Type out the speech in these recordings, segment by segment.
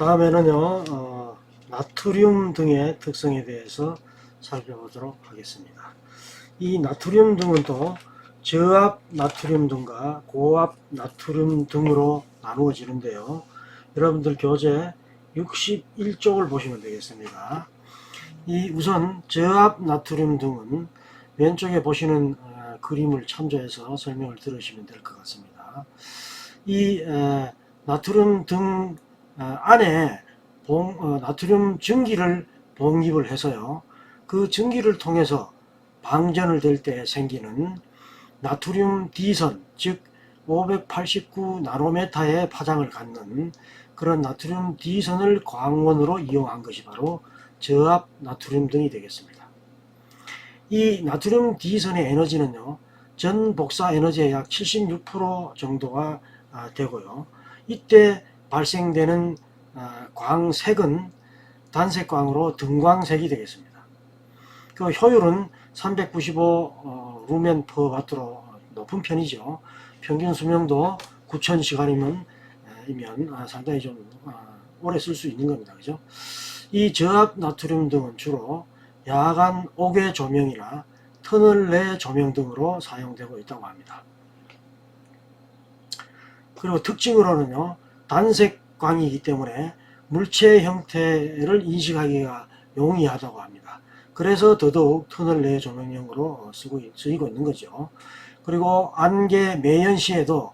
다음에는요, 나트륨 등의 특성에 대해서 살펴보도록 하겠습니다. 이 나트륨 등은 또 저압 나트륨 등과 고압 나트륨 등으로 나누어지는데요. 여러분들 교재 61쪽을 보시면 되겠습니다. 이 우선 저압 나트륨 등은 왼쪽에 보시는 그림을 참조해서 설명을 들으시면 될 것 같습니다. 이 나트륨 등 안에 나트륨 증기를 봉입을 해서요. 그 증기를 통해서 방전을 될 때 생기는 나트륨 D선, 즉 589 나노메타의 파장을 갖는 그런 나트륨 D선을 광원으로 이용한 것이 바로 저압 나트륨 등이 되겠습니다. 이 나트륨 D선의 에너지는요, 전 복사 에너지의 약 76% 정도가 되고요. 이때 발생되는 광색은 단색광으로 등광색이 되겠습니다. 그 효율은 395 루멘 퍼 와트로 높은 편이죠. 평균 수명도 9,000시간이면 상당히 좀 오래 쓸 수 있는 겁니다. 그죠? 이 저압 나트륨 등은 주로 야간 옥외 조명이나 터널 내 조명 등으로 사용되고 있다고 합니다. 그리고 특징으로는요, 단색광이기 때문에 물체 형태를 인식하기가 용이하다고 합니다. 그래서 더더욱 터널 내 조명용으로 쓰이고 있는 거죠. 그리고 안개 매연 시에도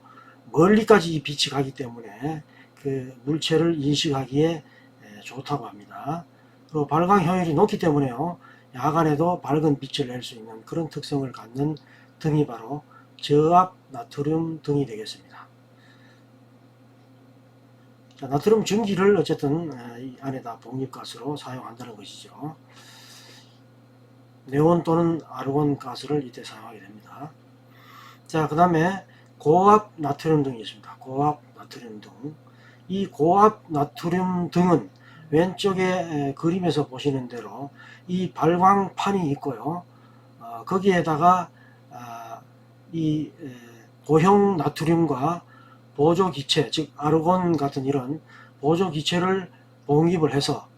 멀리까지 빛이 가기 때문에 그 물체를 인식하기에 좋다고 합니다. 그리고 발광 효율이 높기 때문에요, 야간에도 밝은 빛을 낼 수 있는 그런 특성을 갖는 등이 바로 저압 나트륨 등이 되겠습니다. 자, 나트륨 증기를 어쨌든 이 안에다 봉입가스로 사용한다는 것이죠. 네온 또는 아르곤 가스를 이때 사용하게 됩니다. 자, 그 다음에 고압 나트륨 등이 있습니다. 고압 나트륨 등. 이 고압 나트륨 등은 왼쪽에 그림에서 보시는 대로 이 발광판이 있고요. 거기에다가 이 고형 나트륨과 보조기체, 즉 아르곤 같은 이런 보조기체를 봉입을 해서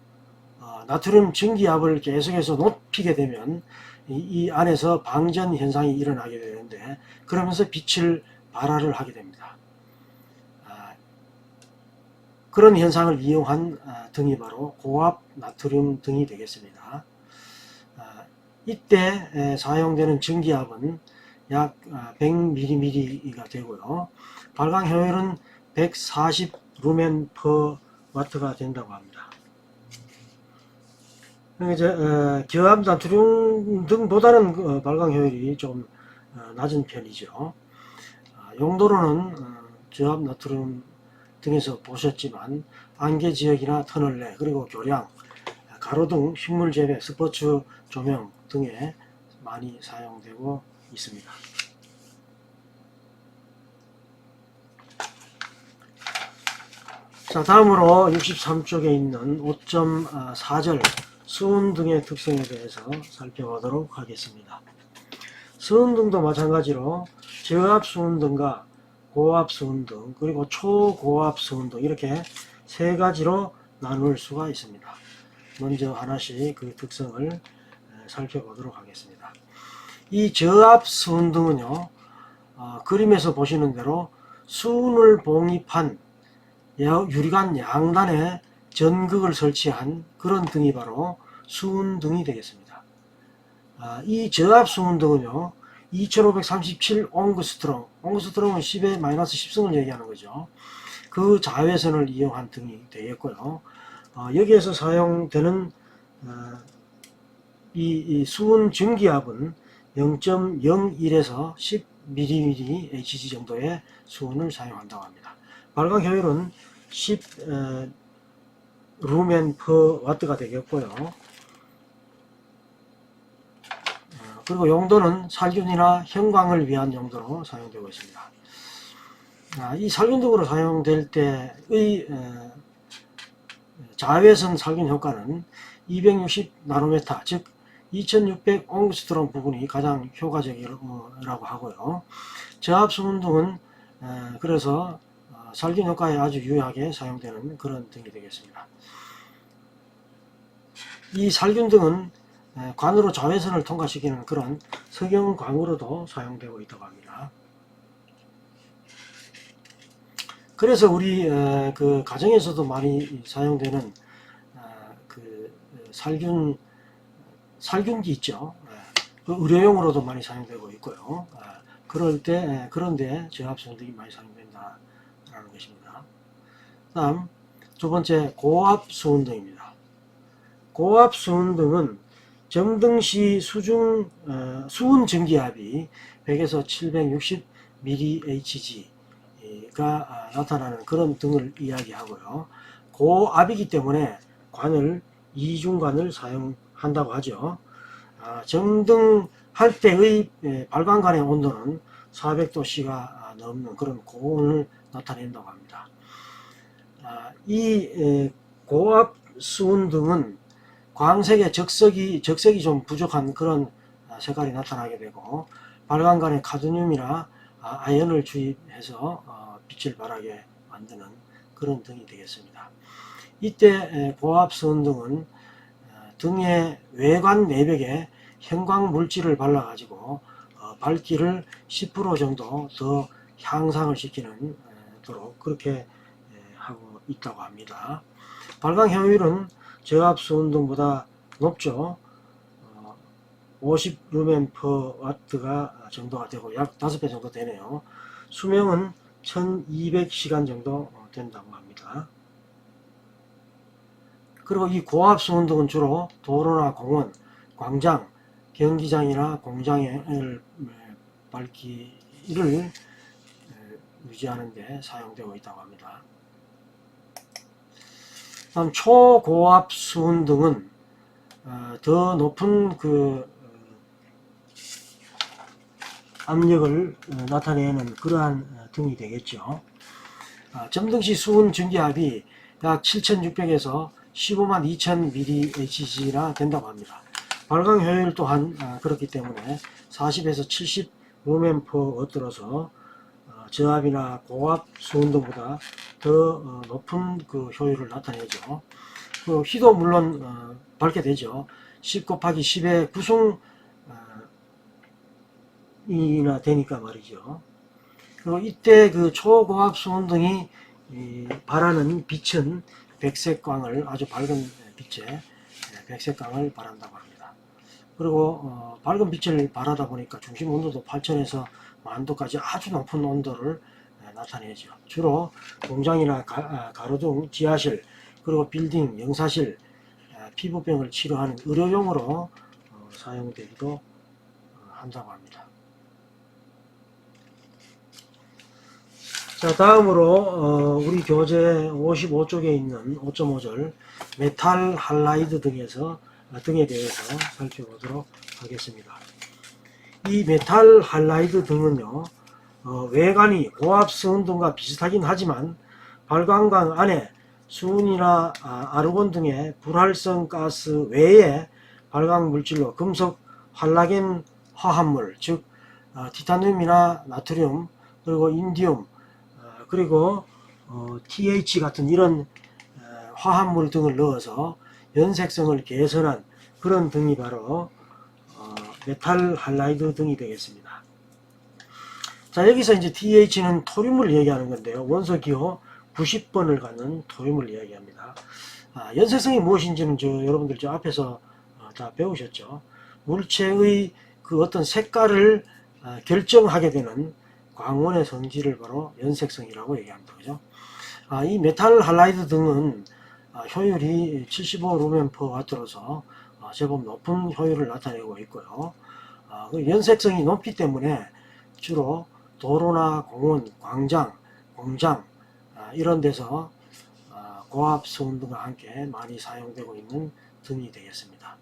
나트륨 증기압을 계속해서 높이게 되면 이 안에서 방전 현상이 일어나게 되는데, 그러면서 빛을 발화를 하게 됩니다. 그런 현상을 이용한 등이 바로 고압 나트륨 등이 되겠습니다. 이때 사용되는 증기압은 약 100mm가 되고요. 발광 효율은 140 루멘 퍼 와트가 된다고 합니다. 저압 나트륨 등보다는 발광 효율이 좀 낮은 편이죠. 용도로는 저압 나트륨 등에서 보셨지만 안개 지역이나 터널 내, 그리고 교량, 가로등, 식물 재배, 스포츠 조명 등에 많이 사용되고 있습니다. 자, 다음으로 63쪽에 있는 5.4절 수은 등의 특성에 대해서 살펴보도록 하겠습니다. 수은 등도 마찬가지로 저압 수은 등과 고압 수은 등, 그리고 초고압 수은 등, 이렇게 세 가지로 나눌 수가 있습니다. 먼저 하나씩 그 특성을 살펴보도록 하겠습니다. 이 저압 수은 등은요, 그림에서 보시는 대로 수은을 봉입한 유리관 양단에 전극을 설치한 그런 등이 바로 수은 등이 되겠습니다. 이 저압 수은 등은요, 2537 옹그스트롬, 옹그스트롬은 10의 마이너스 10승을 얘기하는 거죠. 그 자외선을 이용한 등이 되겠고요. 여기에서 사용되는 이 수은 증기압은 0.01에서 10 mmHg 정도의 수은을 사용한다고 합니다. 발광 효율은 10 루멘 퍼 와트가 되겠고요. 그리고 용도는 살균이나 형광을 위한 용도로 사용되고 있습니다. 이 살균 등으로 사용될 때의 자외선 살균 효과는 260 나노메타, 즉 2600 옹스트롬 부분이 가장 효과적이라고 하고요. 저압 수은 등은 그래서 살균 효과에 아주 유효하게 사용되는 그런 등이 되겠습니다. 이 살균등은 관으로 자외선을 통과시키는 그런 석영광으로도 사용되고 있다고 합니다. 그래서 우리 그 가정에서도 많이 사용되는 그 살균기 있죠. 그 의료용으로도 많이 사용되고 있고요. 그런데 저압수은등이 많이 사용된다라는 것입니다. 다음 두 번째 고압수은등입니다. 고압수은등은 점등시 수은 전기압이 100에서 760mHz가 나타나는 그런 등을 이야기하고요. 고압이기 때문에 관을 이중관을 사용한다고 하죠. 점등할 때의 발광관의 온도는 400도씨가 넘는 그런 고온을 나타낸다고 합니다. 이 고압 수은등은 광색의 적색이 좀 부족한 그런 색깔이 나타나게 되고, 발광관에 카드뮴이나 아연을 주입해서 빛을 발하게 만드는 그런 등이 되겠습니다. 이때 고압 수은등은 등의 외관 내벽에 형광 물질을 발라 가지고 밝기를 10% 정도 더 향상을 시키는 도록 그렇게 하고 있다고 합니다. 발광 효율은 저압 수은등보다 높죠. 50 루멘 퍼 와트가 정도가 되고 약 5배 정도 되네요. 수명은 1200시간 정도 된다고 합니다. 그리고 이 고압 수은등은 주로 도로나 공원, 광장, 경기장이나 공장의 밝기를 유지하는 데 사용되고 있다고 합니다. 다음 초고압 수은등은 더 높은 그 압력을 나타내는 그러한 등이 되겠죠. 점등시 수은 전기압이 약 7600에서 152,000mHz나 된다고 합니다. 발광 효율 또한 그렇기 때문에 40에서 70 루멘 퍼 워트로서 저압이나 고압 수은등보다 더 높은 그 효율을 나타내죠. 그 휘도 물론 밝게 되죠. 10 곱하기 10의 구승이나 되니까 말이죠. 그리고 이때 그 초고압 수은등이 발하는 빛은 백색광을, 아주 밝은 빛에 백색광을 발한다고 합니다. 그리고 밝은 빛을 발하다 보니까 중심 온도도 8000에서 10,000도까지 아주 높은 온도를 나타내죠. 주로 공장이나 가로등, 지하실, 그리고 빌딩, 영사실, 피부병을 치료하는 의료용으로 사용되기도 한다고 합니다. 자, 다음으로 우리 교재 55쪽에 있는 5.5절 메탈 할라이드 등에 대해서 살펴보도록 하겠습니다. 이 메탈 할라이드 등은요, 외관이 고압 수은등과 비슷하긴 하지만 발광광 안에 수은이나 아르곤 등의 불활성 가스 외에 발광 물질로 금속 할라겐 화합물, 즉 티타늄이나 나트륨, 그리고 인디움, 그리고 TH 같은 이런 화합물 등을 넣어서 연색성을 개선한 그런 등이 바로 메탈 할라이드 등이 되겠습니다. 자, 여기서 이제 TH는 토륨을 얘기하는 건데요. 원소 기호 90번을 갖는 토륨을 이야기합니다. 연색성이 무엇인지는 여러분들 앞에서 다 배우셨죠. 물체의 그 어떤 색깔을 결정하게 되는 광원의 성질을 바로 연색성이라고 얘기합니다. 그죠? 이 메탈 할라이드 등은 효율이 75 루멘 퍼 와트로서 제법 높은 효율을 나타내고 있고요. 연색성이 높기 때문에 주로 도로나 공원, 광장, 공장 이런 데서 고압 수은등과 함께 많이 사용되고 있는 등이 되겠습니다.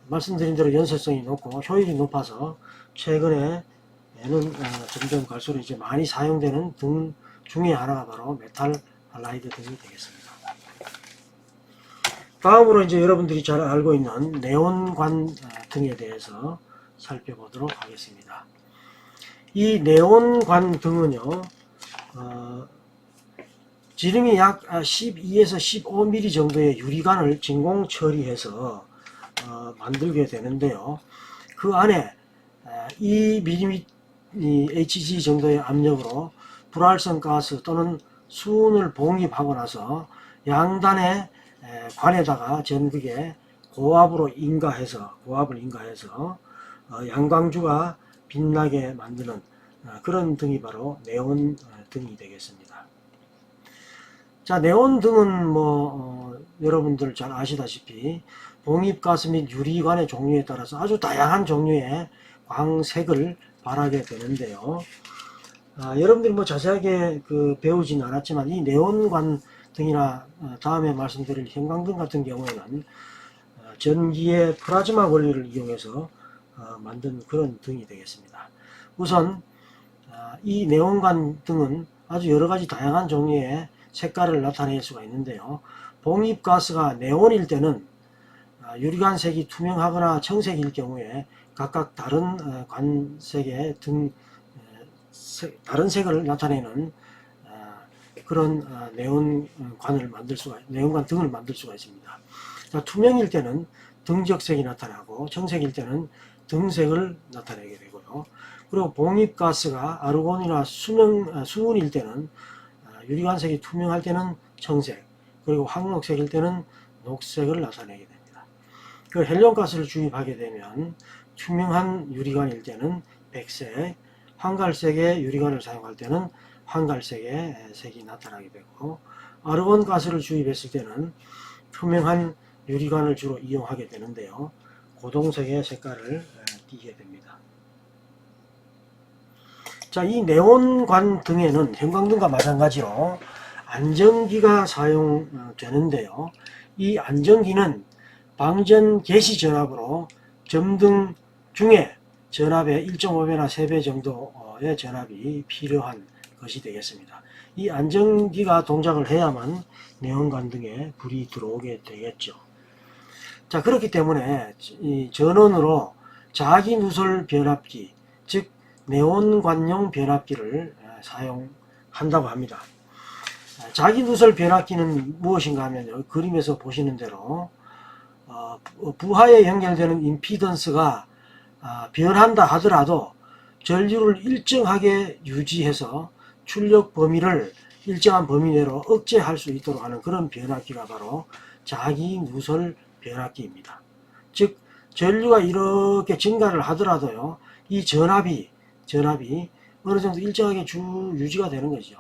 말씀드린 대로 연색성이 높고 효율이 높아서 최근에는 점점 갈수록 이제 많이 사용되는 등 중에 하나가 바로 메탈 할라이드 등이 되겠습니다. 다음으로 이제 여러분들이 잘 알고 있는 네온관 등에 대해서 살펴보도록 하겠습니다. 이 네온관 등은요, 지름이 약 12에서 15mm 정도의 유리관을 진공 처리해서 만들게 되는데요. 그 안에 2mm Hg 정도의 압력으로 불활성 가스 또는 수은을 봉입하고 나서 양단의 관에다가 전극에 고압을 인가해서 양광주가 빛나게 만드는 그런 등이 바로 네온 등이 되겠습니다. 자, 네온 등은 여러분들 잘 아시다시피 봉입가스 및 유리관의 종류에 따라서 아주 다양한 종류의 광색을 발하게 되는데요. 여러분들이 자세하게 배우지는 않았지만 이 네온관 등이나 다음에 말씀드릴 형광등 같은 경우에는 전기의 플라즈마 원리를 이용해서 만든 그런 등이 되겠습니다. 우선 이 네온관 등은 아주 여러가지 다양한 종류의 색깔을 나타낼 수가 있는데요. 봉입가스가 네온일 때는 유리관색이 투명하거나 청색일 경우에 각각 다른 관색의 다른 색을 나타내는 그런 네온관 등을 만들 수가 있습니다. 자, 투명일 때는 등적색이 나타나고 청색일 때는 등색을 나타내게 되고요. 그리고 봉입가스가 아르곤이나 수은일 때는 유리관색이 투명할 때는 청색, 그리고 황록색일 때는 녹색을 나타내게 됩니다. 그 헬륨가스를 주입하게 되면 투명한 유리관일 때는 백색, 황갈색의 유리관을 사용할 때는 황갈색의 색이 나타나게 되고, 아르곤가스를 주입했을 때는 투명한 유리관을 주로 이용하게 되는데요. 고동색의 색깔을 띠게 됩니다. 자, 이 네온관 등에는 형광등과 마찬가지로 안전기가 사용되는데요. 이 안전기는 방전 개시 전압으로 점등 중에 전압의 1.5배나 3배 정도의 전압이 필요한 것이 되겠습니다. 이 안전기가 동작을 해야만 네온관 등에 불이 들어오게 되겠죠. 자, 그렇기 때문에 이 전원으로 자기누설 변압기, 즉 네온관용 변압기를 사용한다고 합니다. 자기누설 변압기는 무엇인가 하면 그림에서 보시는 대로 부하에 연결되는 임피던스가 변한다 하더라도 전류를 일정하게 유지해서 출력 범위를 일정한 범위 내로 억제할 수 있도록 하는 그런 변압기가 바로 자기누설 변압기입니다. 즉 전류가 이렇게 증가를 하더라도요, 이 전압이 어느 정도 일정하게 유지가 되는 거죠.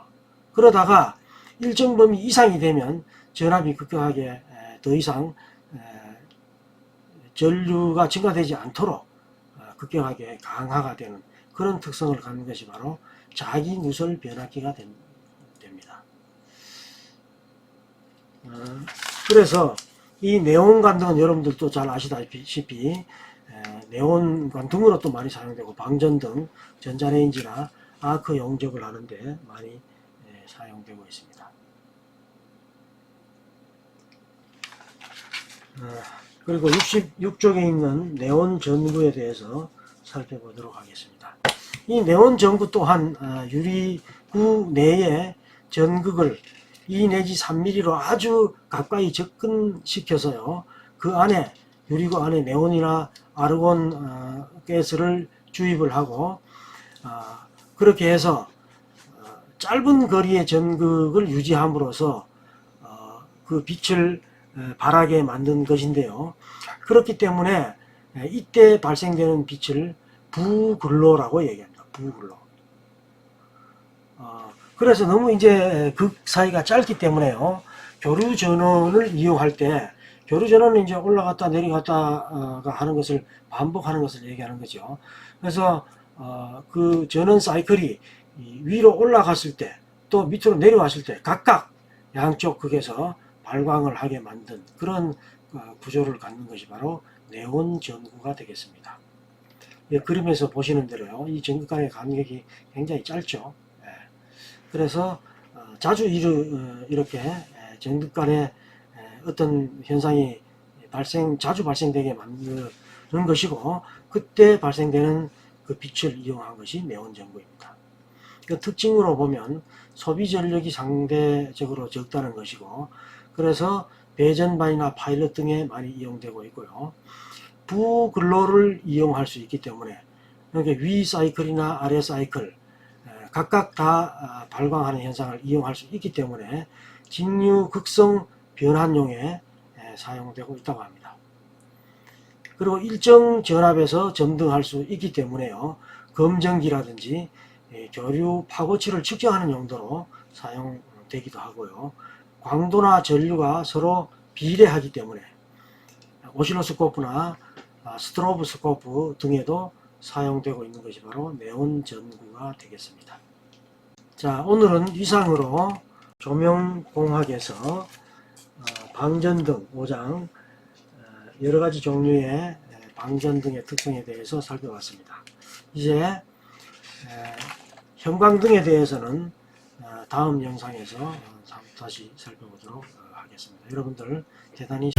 그러다가 일정 범위 이상이 되면 전압이 급격하게 더 이상 전류가 증가되지 않도록 급격하게 강화가 되는 그런 특성을 갖는 것이 바로 자기누설 변압기가 됩니다. 그래서 이 네온관 등은 여러분들도 잘 아시다시피 네온관 등으로 또 많이 사용되고, 방전등, 전자레인지나 아크 용접을 하는데 많이 사용되고 있습니다. 그리고 66쪽에 있는 네온 전구에 대해서 살펴보도록 하겠습니다. 이 네온 전구 또한 유리구 내에 전극을 2 내지 3mm로 아주 가까이 접근시켜서요, 그 안에 유리구 안에 네온이나 아르곤 가스를 주입을 하고, 그렇게 해서 짧은 거리의 전극을 유지함으로써 그 빛을 발하게 만든 것인데요. 그렇기 때문에 이때 발생되는 빛을 부글로라고 얘기합니다. 부글로. 그래서 너무 이제 극 사이가 짧기 때문에요, 교류 전원을 이용할 때, 교류 전원은 이제 올라갔다 내려갔다가 하는 것을 반복하는 것을 얘기하는 거죠. 그래서 그 전원 사이클이 위로 올라갔을 때 또 밑으로 내려왔을 때 각각 양쪽 극에서 발광을 하게 만든 그런 구조를 갖는 것이 바로 네온 전구가 되겠습니다. 그림에서 보시는 대로요, 이 전극 간의 간격이 굉장히 짧죠. 그래서 자주 이렇게 전극 간의 어떤 현상이 자주 발생되게 만드는 것이고, 그때 발생되는 그 빛을 이용한 것이 네온 전구입니다. 그 특징으로 보면 소비 전력이 상대적으로 적다는 것이고, 그래서 배전반이나 파일럿 등에 많이 이용되고 있고요. 부근로를 이용할 수 있기 때문에, 그러니까 위 사이클이나 아래 사이클 각각 다 발광하는 현상을 이용할 수 있기 때문에 직류 극성 변환용에 사용되고 있다고 합니다. 그리고 일정 전압에서 점등할 수 있기 때문에요, 검정기라든지 교류 파고치를 측정하는 용도로 사용되기도 하고요. 광도나 전류가 서로 비례하기 때문에 오실로스코프나 스트로브스코프 등에도 사용되고 있는 것이 바로 네온 전구가 되겠습니다. 자, 오늘은 이상으로 조명공학에서 방전등 5장 여러가지 종류의 방전등의 특성에 대해서 살펴봤습니다. 이제 형광등에 대해서는 다음 영상에서 다시 살펴보도록 하겠습니다. 여러분들 대단히